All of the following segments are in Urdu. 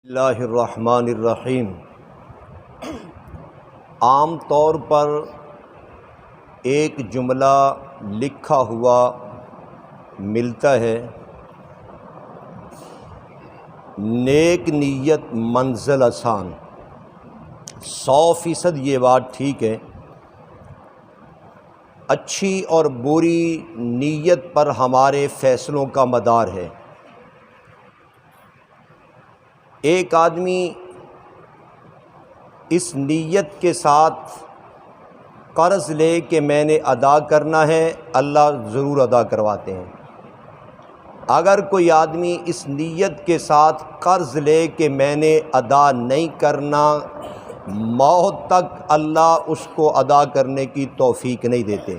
اللہ الرحمن الرحیم۔ عام طور پر ایک جملہ لکھا ہوا ملتا ہے، نیک نیت منزل آسان۔ 100% یہ بات ٹھیک ہے، اچھی اور بری نیت پر ہمارے فیصلوں کا مدار ہے۔ ایک آدمی اس نیت کے ساتھ قرض لے کہ میں نے ادا کرنا ہے، اللہ ضرور ادا کرواتے ہیں۔ اگر کوئی آدمی اس نیت کے ساتھ قرض لے کہ میں نے ادا نہیں کرنا، موت تک اللہ اس کو ادا کرنے کی توفیق نہیں دیتے۔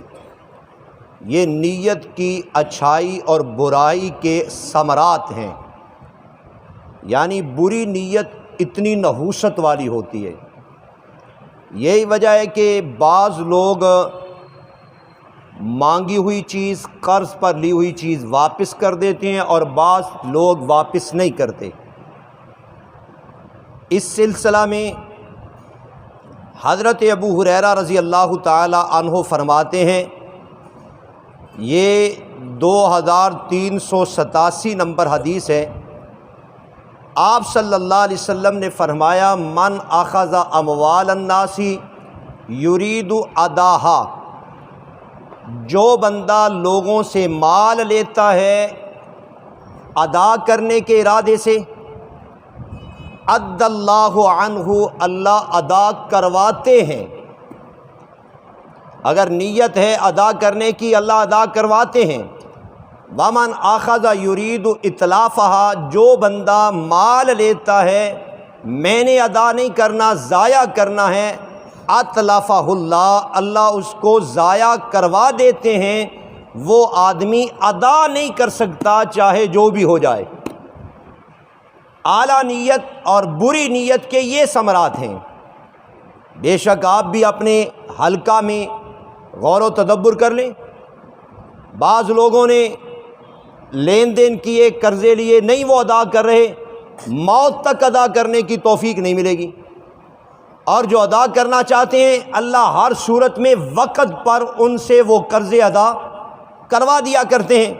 یہ نیت کی اچھائی اور برائی کے ثمرات ہیں، یعنی بری نیت اتنی نحوست والی ہوتی ہے۔ یہی وجہ ہے کہ بعض لوگ مانگی ہوئی چیز، قرض پر لی ہوئی چیز واپس کر دیتے ہیں اور بعض لوگ واپس نہیں کرتے۔ اس سلسلہ میں حضرت ابو ہریرہ رضی اللہ تعالی عنہ فرماتے ہیں، یہ 2387 نمبر حدیث ہے۔ آپ صلی اللہ علیہ وسلم نے فرمایا، من اخذ اموال الناس یرید اداہا، جو بندہ لوگوں سے مال لیتا ہے ادا کرنے کے ارادے سے، ادى اللہ عنہ، اللہ ادا کرواتے ہیں۔ اگر نیت ہے ادا کرنے کی، اللہ ادا کرواتے ہیں۔ ومن اخذ یرید اتلافہا، جو بندہ مال لیتا ہے میں نے ادا نہیں کرنا، ضائع کرنا ہے، اتلفہ اللہ، اللہ اس کو ضائع کروا دیتے ہیں۔ وہ آدمی ادا نہیں کر سکتا چاہے جو بھی ہو جائے۔ اعلیٰ نیت اور بری نیت کے یہ ثمرات ہیں۔ بے شک آپ بھی اپنے حلقہ میں غور و تدبر کر لیں۔ بعض لوگوں نے لین دین کیے، قرضے لیے، نہیں وہ ادا کر رہے، موت تک ادا کرنے کی توفیق نہیں ملے گی۔ اور جو ادا کرنا چاہتے ہیں، اللہ ہر صورت میں وقت پر ان سے وہ قرضے ادا کروا دیا کرتے ہیں۔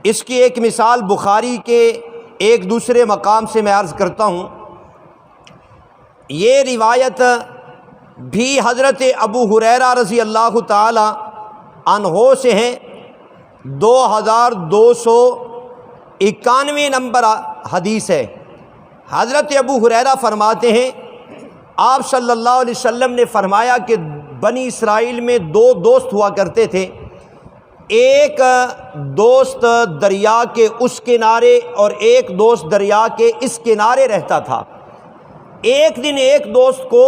اس کی ایک مثال بخاری کے ایک دوسرے مقام سے میں عرض کرتا ہوں۔ یہ روایت بھی حضرت ابو ہریرہ رضی اللہ تعالی عنہ سے ہے، 2291 نمبر حدیث ہے۔ حضرت ابو ہریرہ فرماتے ہیں، آپ صلی اللہ علیہ وسلم نے فرمایا کہ بنی اسرائیل میں 2 دوست ہوا کرتے تھے۔ ایک دوست دریا کے اس کنارے اور ایک دوست دریا کے اس کنارے رہتا تھا۔ ایک دن ایک دوست کو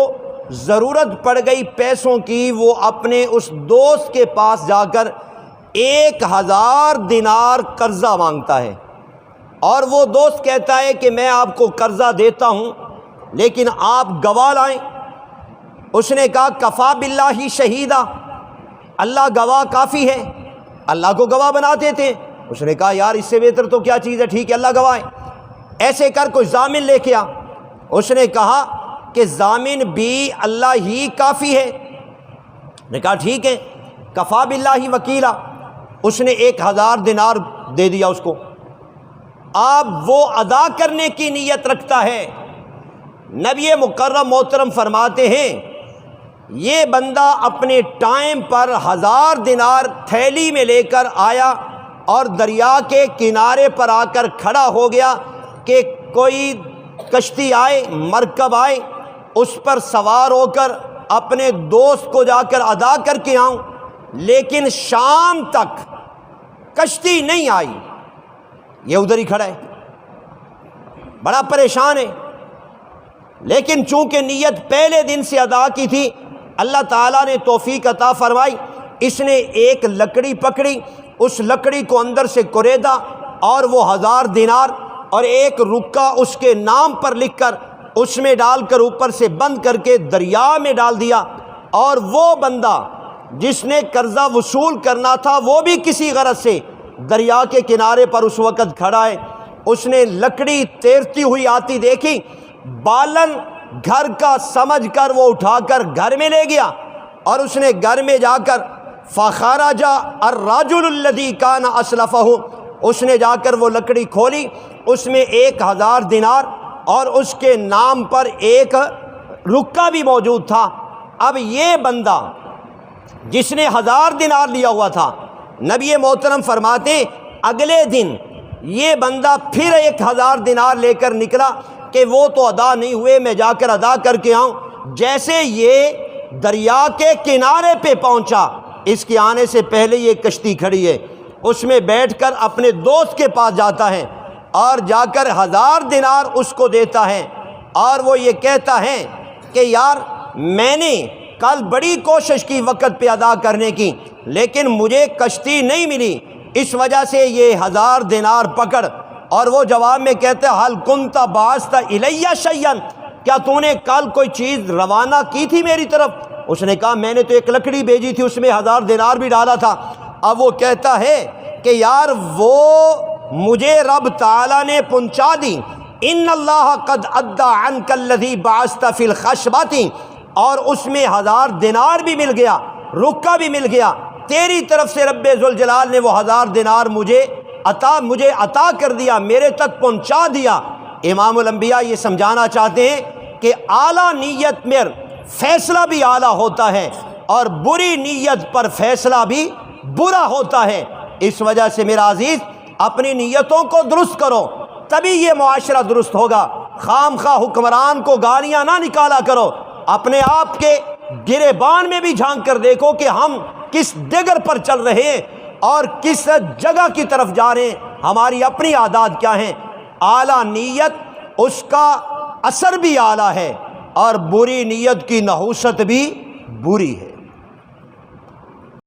ضرورت پڑ گئی پیسوں کی، وہ اپنے اس دوست کے پاس جا کر 1000 دینار قرضہ مانگتا ہے، اور وہ دوست کہتا ہے کہ میں آپ کو قرضہ دیتا ہوں لیکن آپ گواہ لائیں۔ اس نے کہا، کفا باللہ شہیدا، اللہ گواہ کافی ہے، اللہ کو گواہ بناتے تھے۔ اس نے کہا، یار اس سے بہتر تو کیا چیز ہے، ٹھیک ہے اللہ گواہ ہے، ایسے کر کوئی ضامن لے کے آ۔ اس نے کہا کہ ضامن بھی اللہ ہی کافی ہے۔ نے کہا ٹھیک ہے، کفا باللہ وکیلا۔ اس نے 1000 دینار دے دیا اس کو۔ اب وہ ادا کرنے کی نیت رکھتا ہے۔ نبی مکرم محترم فرماتے ہیں، یہ بندہ اپنے ٹائم پر 1000 دینار تھیلی میں لے کر آیا اور دریا کے کنارے پر آ کر کھڑا ہو گیا کہ کوئی کشتی آئے، مرکب آئے، اس پر سوار ہو کر اپنے دوست کو جا کر ادا کر کے آؤں، لیکن شام تک کشتی نہیں آئی۔ یہ ادھر ہی کھڑا ہے، بڑا پریشان ہے، لیکن چونکہ نیت پہلے دن سے ادا کی تھی، اللہ تعالیٰ نے توفیق عطا فرمائی۔ اس نے ایک لکڑی پکڑی، اس لکڑی کو اندر سے کریدا اور وہ 1000 دینار اور ایک رکا اس کے نام پر لکھ کر اس میں ڈال کر اوپر سے بند کر کے دریا میں ڈال دیا۔ اور وہ بندہ جس نے قرضہ وصول کرنا تھا، وہ بھی کسی غرض سے دریا کے کنارے پر اس وقت کھڑا ہے۔ اس نے لکڑی تیرتی ہوئی آتی دیکھی، بالن گھر کا سمجھ کر وہ اٹھا کر گھر میں لے گیا، اور اس نے گھر میں جا کر فخرج الرجل الذی کان اسلفہ، اس نے جا کر وہ لکڑی کھولی، اس میں 1000 دینار اور اس کے نام پر ایک رکہ بھی موجود تھا۔ اب یہ بندہ جس نے 1000 دینار لیا ہوا تھا، نبی محترم فرماتے اگلے دن یہ بندہ پھر 1000 دینار لے کر نکلا کہ وہ تو ادا نہیں ہوئے، میں جا کر ادا کر کے آؤں۔ جیسے یہ دریا کے کنارے پہ پہنچا، اس کے آنے سے پہلے یہ کشتی کھڑی ہے، اس میں بیٹھ کر اپنے دوست کے پاس جاتا ہے اور جا کر 1000 دینار اس کو دیتا ہے، اور وہ یہ کہتا ہے کہ یار میں نے کل بڑی کوشش کی وقت پہ ادا کرنے کی، لیکن مجھے کشتی نہیں ملی، اس وجہ سے یہ 1000 دینار پکڑ۔ اور وہ جواب میں کہتے ہیں حل کنت بعثت الیہ شیئا، کیا تو نے کل کوئی چیز روانہ کی تھی میری طرف؟ اس نے کہا میں نے تو ایک لکڑی بھیجی تھی، اس میں 1000 دینار بھی ڈالا تھا۔ اب وہ کہتا ہے کہ یار وہ مجھے رب تعالیٰ نے پہنچا دی، ان اللہ قد ادی عنک الذی بعثت فی الخشبۃ، اور اس میں 1000 دینار بھی مل گیا، رکہ بھی مل گیا، تیری طرف سے رب ذوالجلال نے وہ 1000 دینار مجھے عطا کر دیا، میرے تک پہنچا دیا۔ امام الانبیاء یہ سمجھانا چاہتے ہیں کہ اعلیٰ نیت میں فیصلہ بھی اعلیٰ ہوتا ہے، اور بری نیت پر فیصلہ بھی برا ہوتا ہے۔ اس وجہ سے میرا عزیز اپنی نیتوں کو درست کرو، تبھی یہ معاشرہ درست ہوگا۔ خام خواہ حکمران کو گالیاں نہ نکالا کرو، اپنے آپ کے گریبان میں بھی جھانک کر دیکھو کہ ہم کس ڈگر پر چل رہے ہیں اور کس جگہ کی طرف جا رہے ہیں، ہماری اپنی عادات کیا ہیں۔ اعلیٰ نیت اس کا اثر بھی اعلیٰ ہے، اور بری نیت کی نحوست بھی بری ہے۔